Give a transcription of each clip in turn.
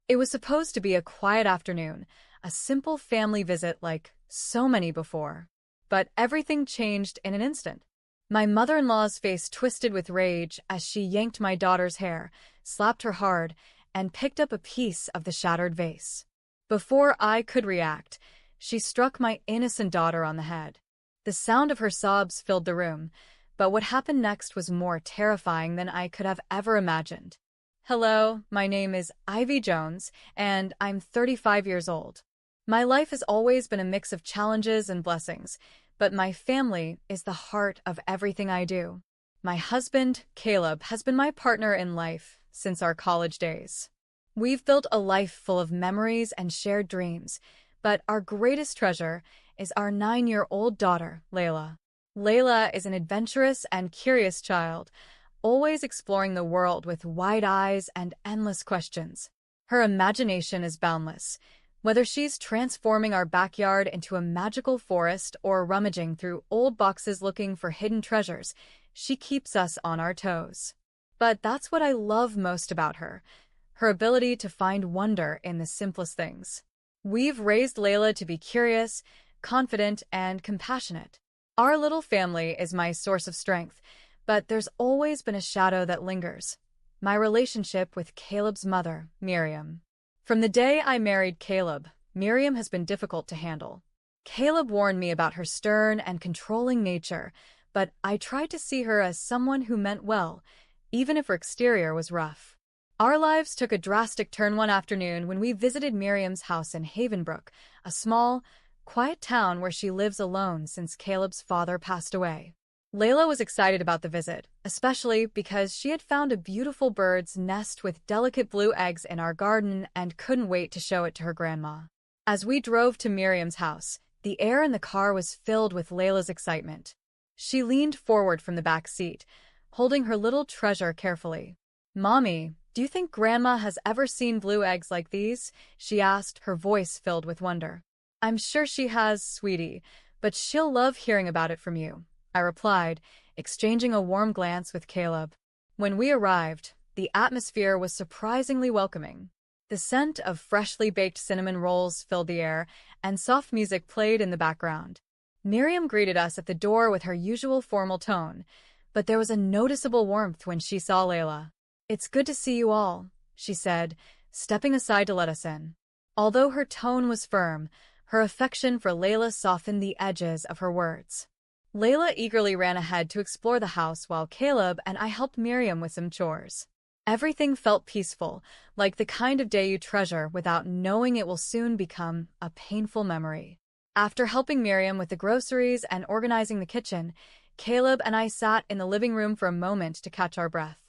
It was supposed to be a quiet afternoon, a simple family visit like so many before. But everything changed in an instant. My mother-in-law's face twisted with rage as she yanked my daughter's hair, slapped her hard, and picked up a piece of the shattered vase. Before I could react, she struck my innocent daughter on the head. The sound of her sobs filled the room, but what happened next was more terrifying than I could have ever imagined. Hello, my name is Ivy Jones, and I'm 35 years old. My life has always been a mix of challenges and blessings, but my family is the heart of everything I do. My husband, Caleb, has been my partner in life since our college days. We've built a life full of memories and shared dreams, but our greatest treasure is our 9-year-old daughter, Layla. Layla is an adventurous and curious child, always exploring the world with wide eyes and endless questions. Her imagination is boundless. Whether she's transforming our backyard into a magical forest or rummaging through old boxes looking for hidden treasures, she keeps us on our toes. But that's what I love most about her ability to find wonder in the simplest things. We've raised Layla to be curious, confident, and compassionate. Our little family is my source of strength, but there's always been a shadow that lingers. My relationship with Caleb's mother, Miriam. From the day I married Caleb, Miriam has been difficult to handle. Caleb warned me about her stern and controlling nature, but I tried to see her as someone who meant well, even if her exterior was rough. Our lives took a drastic turn one afternoon when we visited Miriam's house in Havenbrook, a small, quiet town where she lives alone since Caleb's father passed away. Layla was excited about the visit, especially because she had found a beautiful bird's nest with delicate blue eggs in our garden and couldn't wait to show it to her grandma. As we drove to Miriam's house, the air in the car was filled with Layla's excitement. She leaned forward from the back seat, holding her little treasure carefully. "Mommy, do you think Grandma has ever seen blue eggs like these?" she asked, her voice filled with wonder. "I'm sure she has, sweetie, but she'll love hearing about it from you," I replied, exchanging a warm glance with Caleb. When we arrived, the atmosphere was surprisingly welcoming. The scent of freshly baked cinnamon rolls filled the air, and soft music played in the background. Miriam greeted us at the door with her usual formal tone, but there was a noticeable warmth when she saw Layla. "It's good to see you all," she said, stepping aside to let us in. Although her tone was firm, her affection for Layla softened the edges of her words. Layla eagerly ran ahead to explore the house while Caleb and I helped Miriam with some chores. Everything felt peaceful, like the kind of day you treasure without knowing it will soon become a painful memory. After helping Miriam with the groceries and organizing the kitchen, Caleb and I sat in the living room for a moment to catch our breath.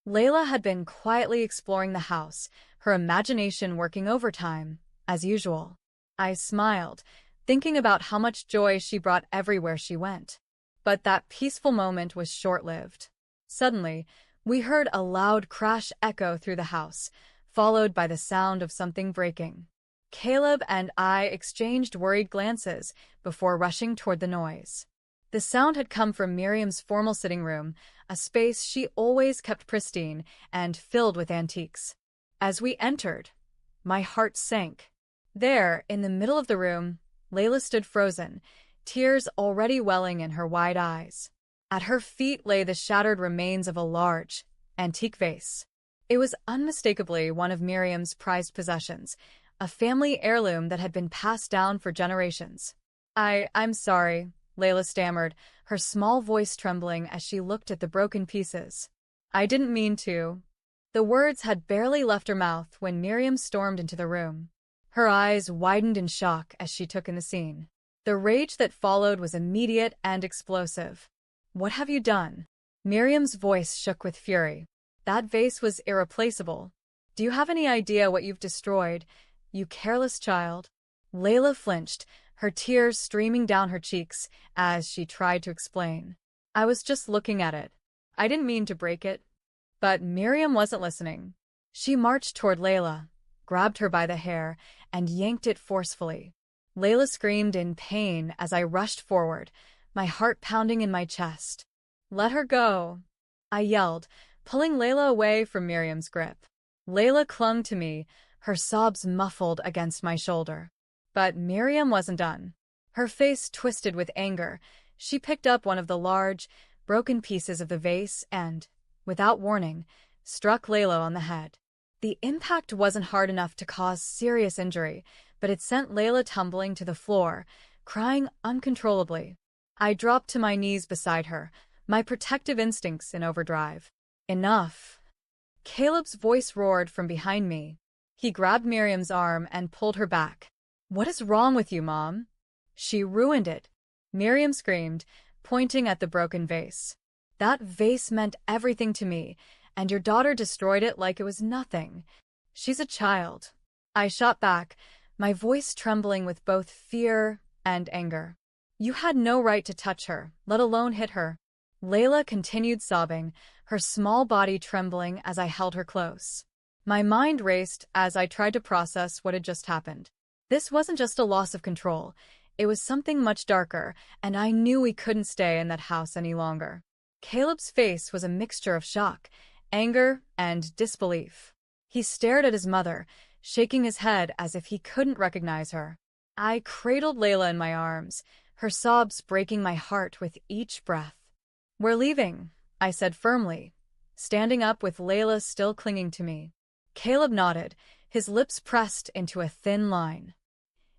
Layla had been quietly exploring the house, her imagination working overtime, as usual. I smiled, thinking about how much joy she brought everywhere she went. But that peaceful moment was short-lived. Suddenly, we heard a loud crash echo through the house, followed by the sound of something breaking. Caleb and I exchanged worried glances before rushing toward the noise. The sound had come from Miriam's formal sitting room, a space she always kept pristine and filled with antiques. As we entered, my heart sank. There, in the middle of the room, Layla stood frozen, tears already welling in her wide eyes. At her feet lay the shattered remains of a large, antique vase. It was unmistakably one of Miriam's prized possessions, a family heirloom that had been passed down for generations. I'm sorry," Layla stammered, her small voice trembling as she looked at the broken pieces. "I didn't mean to." The words had barely left her mouth when Miriam stormed into the room. Her eyes widened in shock as she took in the scene. The rage that followed was immediate and explosive. "What have you done?" Miriam's voice shook with fury. "That vase was irreplaceable. Do you have any idea what you've destroyed, you careless child?" Layla flinched, her tears streaming down her cheeks as she tried to explain. "I was just looking at it. I didn't mean to break it." But Miriam wasn't listening. She marched toward Layla, grabbed her by the hair, and yanked it forcefully. Layla screamed in pain as I rushed forward, my heart pounding in my chest. "Let her go," I yelled, pulling Layla away from Miriam's grip. Layla clung to me, her sobs muffled against my shoulder. But Miriam wasn't done. Her face twisted with anger. She picked up one of the large, broken pieces of the vase and, without warning, struck Layla on the head. The impact wasn't hard enough to cause serious injury, but it sent Layla tumbling to the floor, crying uncontrollably. I dropped to my knees beside her, my protective instincts in overdrive. Enough. Caleb's voice roared from behind me. He grabbed Miriam's arm and pulled her back. "What is wrong with you, Mom?" "She ruined it," Miriam screamed, pointing at the broken vase. "That vase meant everything to me, and your daughter destroyed it like it was nothing. She's a child." I shot back, my voice trembling with both fear and anger. "You had no right to touch her, let alone hit her." Layla continued sobbing, her small body trembling as I held her close. My mind raced as I tried to process what had just happened. This wasn't just a loss of control. It was something much darker, and I knew we couldn't stay in that house any longer. Caleb's face was a mixture of shock, anger, and disbelief. He stared at his mother, shaking his head as if he couldn't recognize her. I cradled Layla in my arms, her sobs breaking my heart with each breath. "We're leaving," I said firmly, standing up with Layla still clinging to me. Caleb nodded, his lips pressed into a thin line.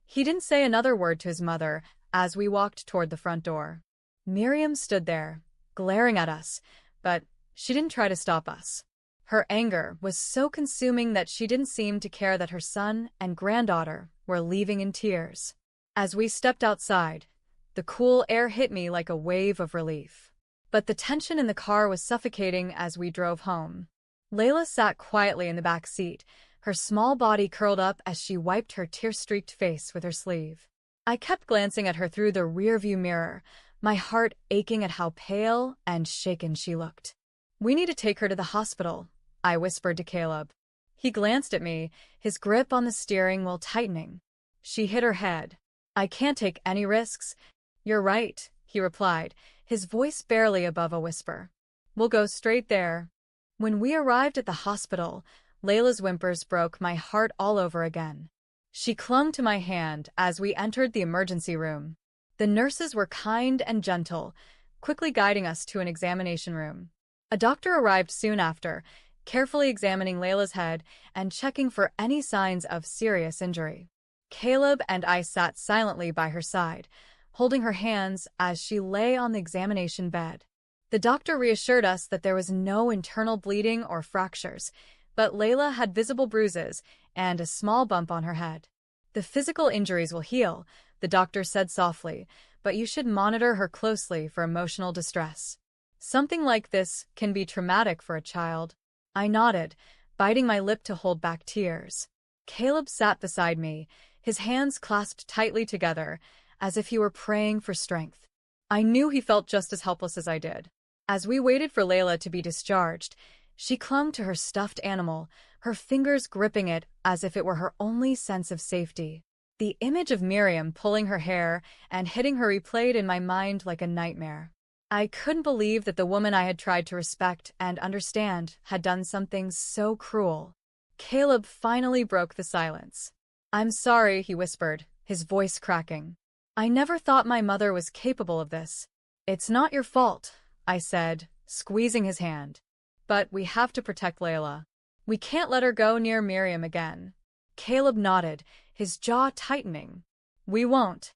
He didn't say another word to his mother as we walked toward the front door. Miriam stood there, glaring at us, but she didn't try to stop us. Her anger was so consuming that she didn't seem to care that her son and granddaughter were leaving in tears. As we stepped outside, the cool air hit me like a wave of relief. But the tension in the car was suffocating as we drove home. Layla sat quietly in the back seat, her small body curled up as she wiped her tear-streaked face with her sleeve. I kept glancing at her through the rearview mirror, my heart aching at how pale and shaken she looked. "We need to take her to the hospital," I whispered to Caleb. He glanced at me, his grip on the steering wheel tightening. "She hit her head. I can't take any risks." "You're right," he replied, his voice barely above a whisper. "We'll go straight there." When we arrived at the hospital, Layla's whimpers broke my heart all over again. She clung to my hand as we entered the emergency room. The nurses were kind and gentle, quickly guiding us to an examination room. A doctor arrived soon after, carefully examining Layla's head and checking for any signs of serious injury. Caleb and I sat silently by her side, holding her hands as she lay on the examination bed. The doctor reassured us that there was no internal bleeding or fractures, but Layla had visible bruises and a small bump on her head. "The physical injuries will heal," the doctor said softly, "but you should monitor her closely for emotional distress. Something like this can be traumatic for a child." I nodded, biting my lip to hold back tears. Caleb sat beside me, his hands clasped tightly together, as if he were praying for strength. I knew he felt just as helpless as I did. As we waited for Layla to be discharged, she clung to her stuffed animal, her fingers gripping it as if it were her only sense of safety. The image of Miriam pulling her hair and hitting her replayed in my mind like a nightmare. I couldn't believe that the woman I had tried to respect and understand had done something so cruel. Caleb finally broke the silence. "I'm sorry," he whispered, his voice cracking. "I never thought my mother was capable of this." "It's not your fault," I said, squeezing his hand. "But we have to protect Layla. We can't let her go near Miriam again." Caleb nodded, his jaw tightening. "We won't.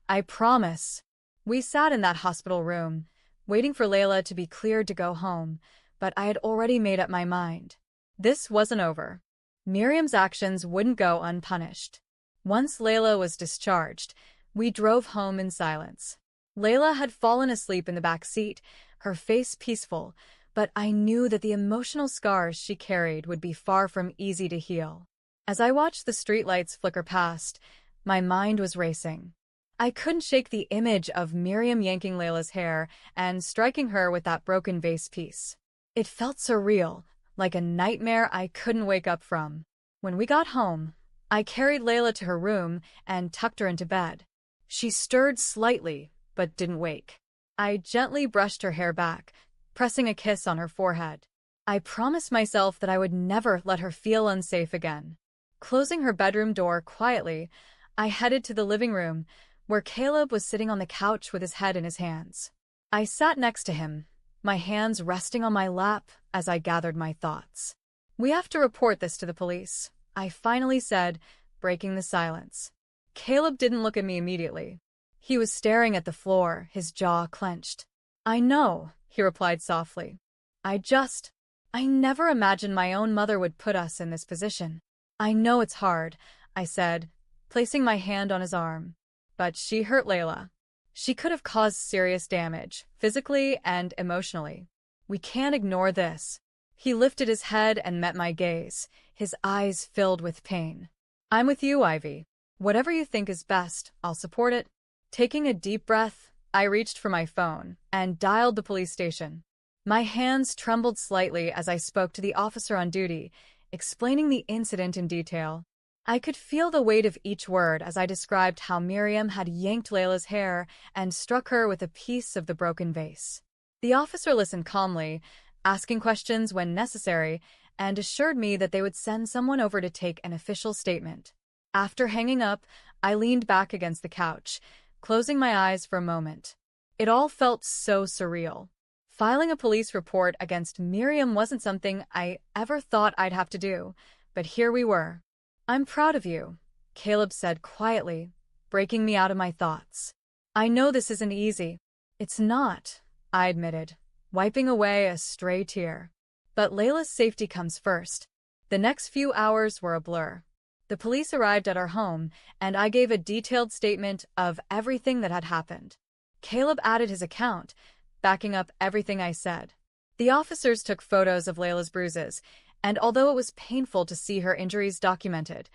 I promise." We sat in that hospital room, waiting for Layla to be cleared to go home, but I had already made up my mind. This wasn't over. Miriam's actions wouldn't go unpunished. Once Layla was discharged, we drove home in silence. Layla had fallen asleep in the back seat, her face peaceful, but I knew that the emotional scars she carried would be far from easy to heal. As I watched the streetlights flicker past, my mind was racing. I couldn't shake the image of Miriam yanking Layla's hair and striking her with that broken vase piece. It felt surreal, like a nightmare I couldn't wake up from. When we got home, I carried Layla to her room and tucked her into bed. She stirred slightly, but didn't wake. I gently brushed her hair back, pressing a kiss on her forehead. I promised myself that I would never let her feel unsafe again. Closing her bedroom door quietly, I headed to the living room, where Caleb was sitting on the couch with his head in his hands. I sat next to him, my hands resting on my lap as I gathered my thoughts. "We have to report this to the police," I finally said, breaking the silence. Caleb didn't look at me immediately. He was staring at the floor, his jaw clenched. "I know," he replied softly. I never imagined my own mother would put us in this position." "I know it's hard," I said, placing my hand on his arm. "But she hurt Layla. She could have caused serious damage, physically and emotionally. We can't ignore this." He lifted his head and met my gaze, his eyes filled with pain. "I'm with you, Ivy. Whatever you think is best, I'll support it." Taking a deep breath, I reached for my phone and dialed the police station. My hands trembled slightly as I spoke to the officer on duty, explaining the incident in detail. I could feel the weight of each word as I described how Miriam had yanked Layla's hair and struck her with a piece of the broken vase. The officer listened calmly, asking questions when necessary, and assured me that they would send someone over to take an official statement. After hanging up, I leaned back against the couch, closing my eyes for a moment. It all felt so surreal. Filing a police report against Miriam wasn't something I ever thought I'd have to do, but here we were. "I'm proud of you," Caleb said quietly, breaking me out of my thoughts. "I know this isn't easy." "It's not," I admitted, wiping away a stray tear. "But Layla's safety comes first." The next few hours were a blur. The police arrived at our home, and I gave a detailed statement of everything that had happened. Caleb added his account, backing up everything I said. The officers took photos of Layla's bruises, and although it was painful to see her injuries documented,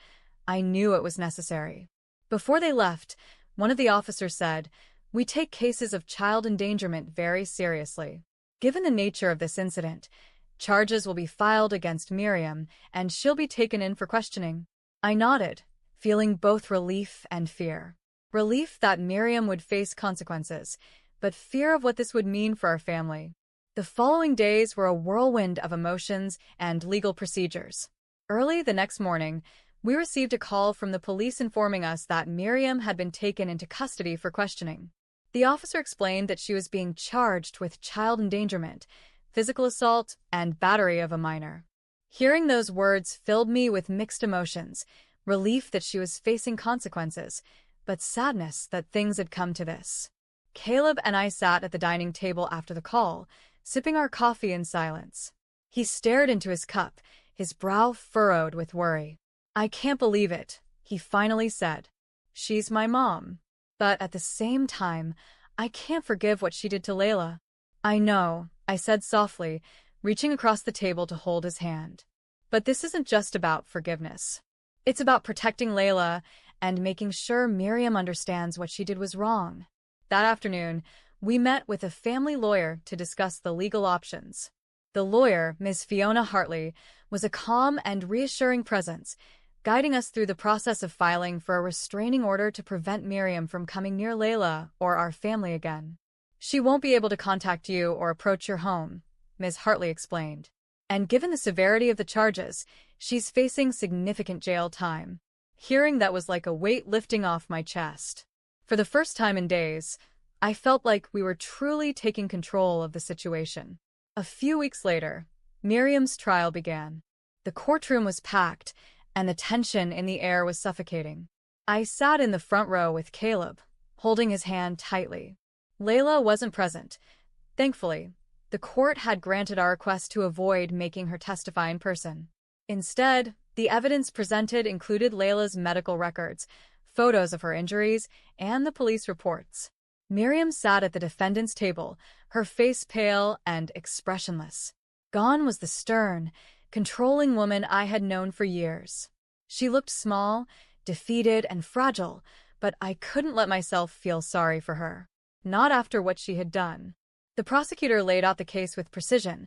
I knew it was necessary. Before they left, one of the officers said, "We take cases of child endangerment very seriously. Given the nature of this incident, charges will be filed against Miriam, and she'll be taken in for questioning." I nodded, feeling both relief and fear. Relief that Miriam would face consequences, but fear of what this would mean for our family. The following days were a whirlwind of emotions and legal procedures. Early the next morning, we received a call from the police informing us that Miriam had been taken into custody for questioning. The officer explained that she was being charged with child endangerment, physical assault, and battery of a minor. Hearing those words filled me with mixed emotions, relief that she was facing consequences, but sadness that things had come to this. Caleb and I sat at the dining table after the call, sipping our coffee in silence. He stared into his cup, his brow furrowed with worry. "I can't believe it," he finally said. "She's my mom. But at the same time, I can't forgive what she did to Layla." "I know," I said softly, reaching across the table to hold his hand. "But this isn't just about forgiveness. It's about protecting Layla and making sure Miriam understands what she did was wrong." That afternoon, we met with a family lawyer to discuss the legal options. The lawyer, Ms. Fiona Hartley, was a calm and reassuring presence, guiding us through the process of filing for a restraining order to prevent Miriam from coming near Layla or our family again. "She won't be able to contact you or approach your home," Ms. Hartley explained. "And given the severity of the charges, she's facing significant jail time." Hearing that was like a weight lifting off my chest. For the first time in days, I felt like we were truly taking control of the situation. A few weeks later, Miriam's trial began. The courtroom was packed, and the tension in the air was suffocating. I sat in the front row with Caleb, holding his hand tightly. Layla wasn't present. Thankfully, the court had granted our request to avoid making her testify in person. Instead, the evidence presented included Layla's medical records, photos of her injuries, and the police reports. Miriam sat at the defendant's table, her face pale and expressionless. Gone was the stern, controlling woman I had known for years. She looked small, defeated, and fragile, but I couldn't let myself feel sorry for her. Not after what she had done. The prosecutor laid out the case with precision,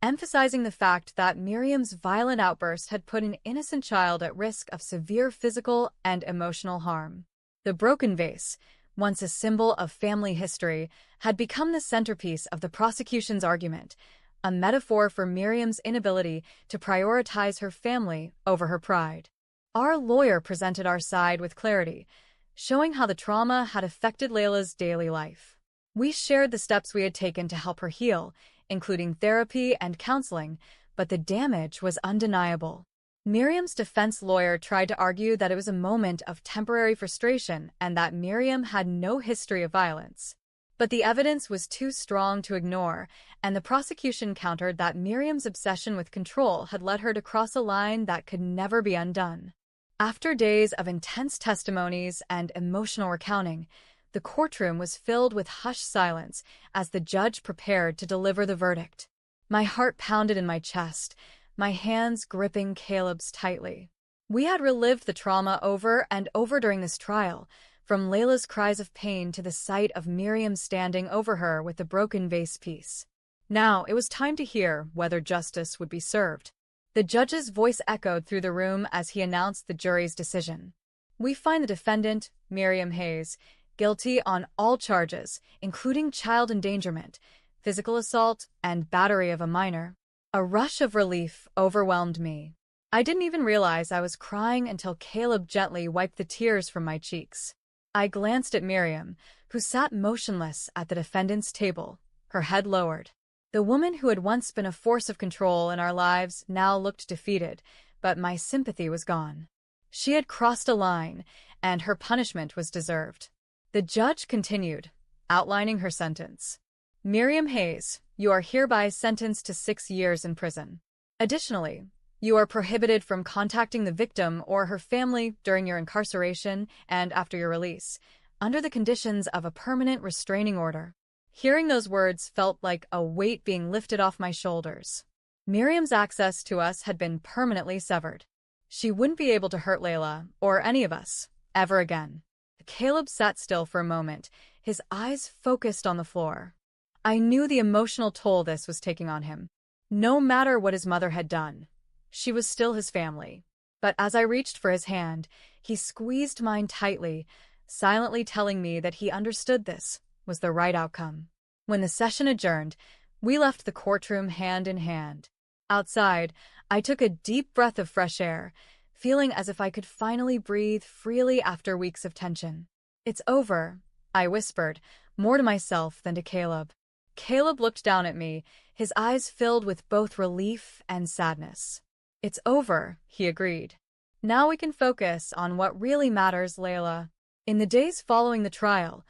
emphasizing the fact that Miriam's violent outburst had put an innocent child at risk of severe physical and emotional harm. The broken vase, once a symbol of family history, had become the centerpiece of the prosecution's argument, a metaphor for Miriam's inability to prioritize her family over her pride. Our lawyer presented our side with clarity, showing how the trauma had affected Layla's daily life. We shared the steps we had taken to help her heal, including therapy and counseling, but the damage was undeniable. Miriam's defense lawyer tried to argue that it was a moment of temporary frustration and that Miriam had no history of violence. But the evidence was too strong to ignore, and the prosecution countered that Miriam's obsession with control had led her to cross a line that could never be undone. After days of intense testimonies and emotional recounting, the courtroom was filled with hushed silence as the judge prepared to deliver the verdict. My heart pounded in my chest, my hands gripping Caleb's tightly. We had relived the trauma over and over during this trial, from Layla's cries of pain to the sight of Miriam standing over her with the broken vase piece. Now it was time to hear whether justice would be served. The judge's voice echoed through the room as he announced the jury's decision. We find the defendant, Miriam Hayes, guilty on all charges, including child endangerment, physical assault, and battery of a minor. A rush of relief overwhelmed me. I didn't even realize I was crying until Caleb gently wiped the tears from my cheeks. I glanced at Miriam, who sat motionless at the defendant's table, her head lowered. The woman who had once been a force of control in our lives now looked defeated, but my sympathy was gone. She had crossed a line, and her punishment was deserved. The judge continued, outlining her sentence. Miriam Hayes, you are hereby sentenced to 6 years in prison. Additionally, you are prohibited from contacting the victim or her family during your incarceration and after your release, under the conditions of a permanent restraining order. Hearing those words felt like a weight being lifted off my shoulders. Miriam's access to us had been permanently severed. She wouldn't be able to hurt Layla, or any of us, ever again. Caleb sat still for a moment, his eyes focused on the floor. I knew the emotional toll this was taking on him. No matter what his mother had done, she was still his family. But as I reached for his hand, he squeezed mine tightly, silently telling me that he understood this was the right outcome. When the session adjourned, we left the courtroom hand in hand. Outside, I took a deep breath of fresh air, feeling as if I could finally breathe freely after weeks of tension. It's over, I whispered, more to myself than to Caleb. Caleb looked down at me, his eyes filled with both relief and sadness. It's over, he agreed. Now we can focus on what really matters, Layla. In the days following the trial,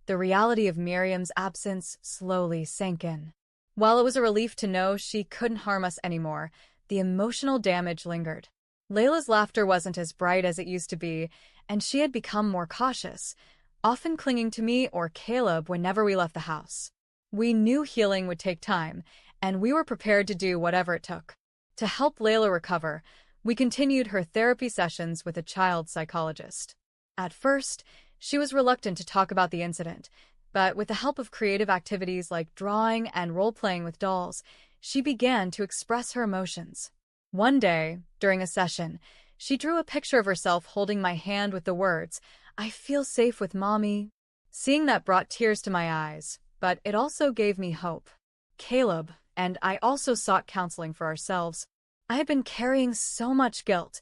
the reality of Miriam's absence slowly sank in. While it was a relief to know she couldn't harm us anymore, the emotional damage lingered. Layla's laughter wasn't as bright as it used to be, and she had become more cautious, often clinging to me or Caleb whenever we left the house. We knew healing would take time, and we were prepared to do whatever it took. To help Layla recover, we continued her therapy sessions with a child psychologist. At first, she was reluctant to talk about the incident, but with the help of creative activities like drawing and role-playing with dolls, she began to express her emotions. One day, during a session, she drew a picture of herself holding my hand with the words, "I feel safe with Mommy." Seeing that brought tears to my eyes, but it also gave me hope. Caleb and I also sought counseling for ourselves. I had been carrying so much guilt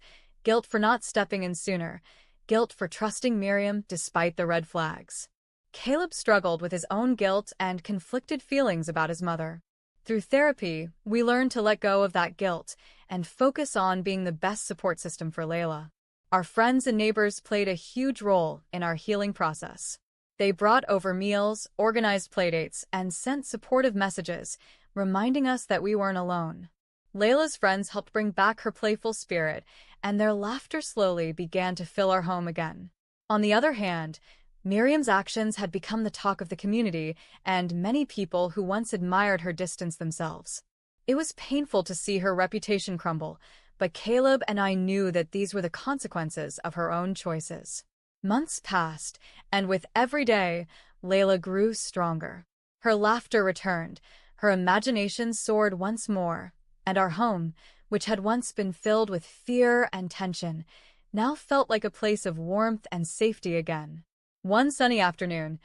for not stepping in sooner, guilt for trusting Miriam despite the red flags. Caleb struggled with his own guilt and conflicted feelings about his mother. Through therapy, we learned to let go of that guilt and focus on being the best support system for Layla. Our friends and neighbors played a huge role in our healing process. They brought over meals, organized playdates, and sent supportive messages, reminding us that we weren't alone. Layla's friends helped bring back her playful spirit, and their laughter slowly began to fill our home again. On the other hand, Miriam's actions had become the talk of the community, and many people who once admired her distanced themselves. It was painful to see her reputation crumble, but Caleb and I knew that these were the consequences of her own choices. Months passed, and with every day, Layla grew stronger. Her laughter returned, her imagination soared once more, and our home, which had once been filled with fear and tension, now felt like a place of warmth and safety again. One sunny afternoon,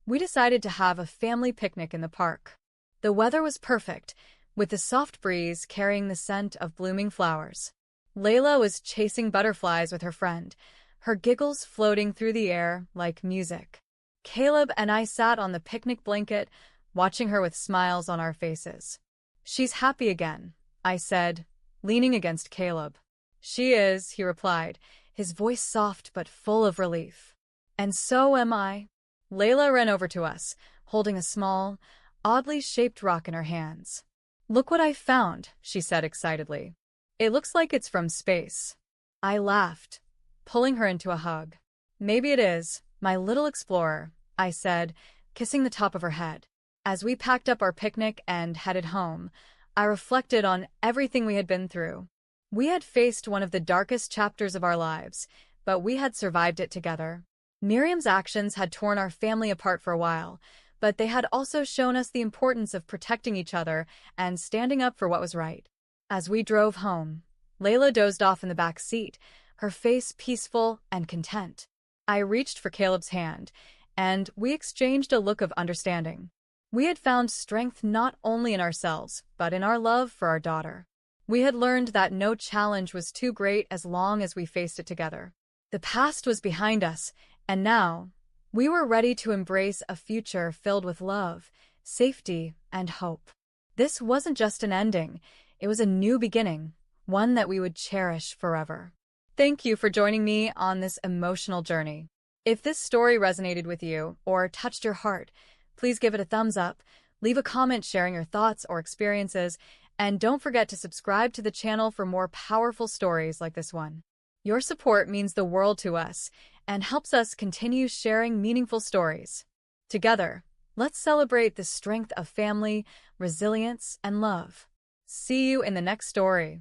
we decided to have a family picnic in the park. The weather was perfect, with the soft breeze carrying the scent of blooming flowers. Layla was chasing butterflies with her friend, her giggles floating through the air like music. Caleb and I sat on the picnic blanket, watching her with smiles on our faces. "She's happy again," I said, leaning against Caleb. "She is," he replied, his voice soft but full of relief. "And so am I." Layla ran over to us, holding a small, oddly shaped rock in her hands. "Look what I found," she said excitedly. "It looks like it's from space." I laughed, pulling her into a hug. "Maybe it is, my little explorer," I said, kissing the top of her head. As we packed up our picnic and headed home, I reflected on everything we had been through. We had faced one of the darkest chapters of our lives, but we had survived it together. Miriam's actions had torn our family apart for a while, but they had also shown us the importance of protecting each other and standing up for what was right. As we drove home, Layla dozed off in the back seat, her face peaceful and content. I reached for Caleb's hand, and we exchanged a look of understanding. We had found strength not only in ourselves, but in our love for our daughter. We had learned that no challenge was too great as long as we faced it together. The past was behind us, and now we were ready to embrace a future filled with love, safety, and hope. This wasn't just an ending, it was a new beginning, one that we would cherish forever. Thank you for joining me on this emotional journey. If this story resonated with you or touched your heart, please give it a thumbs up, leave a comment sharing your thoughts or experiences, and don't forget to subscribe to the channel for more powerful stories like this one. Your support means the world to us and helps us continue sharing meaningful stories. Together, let's celebrate the strength of family, resilience, and love. See you in the next story.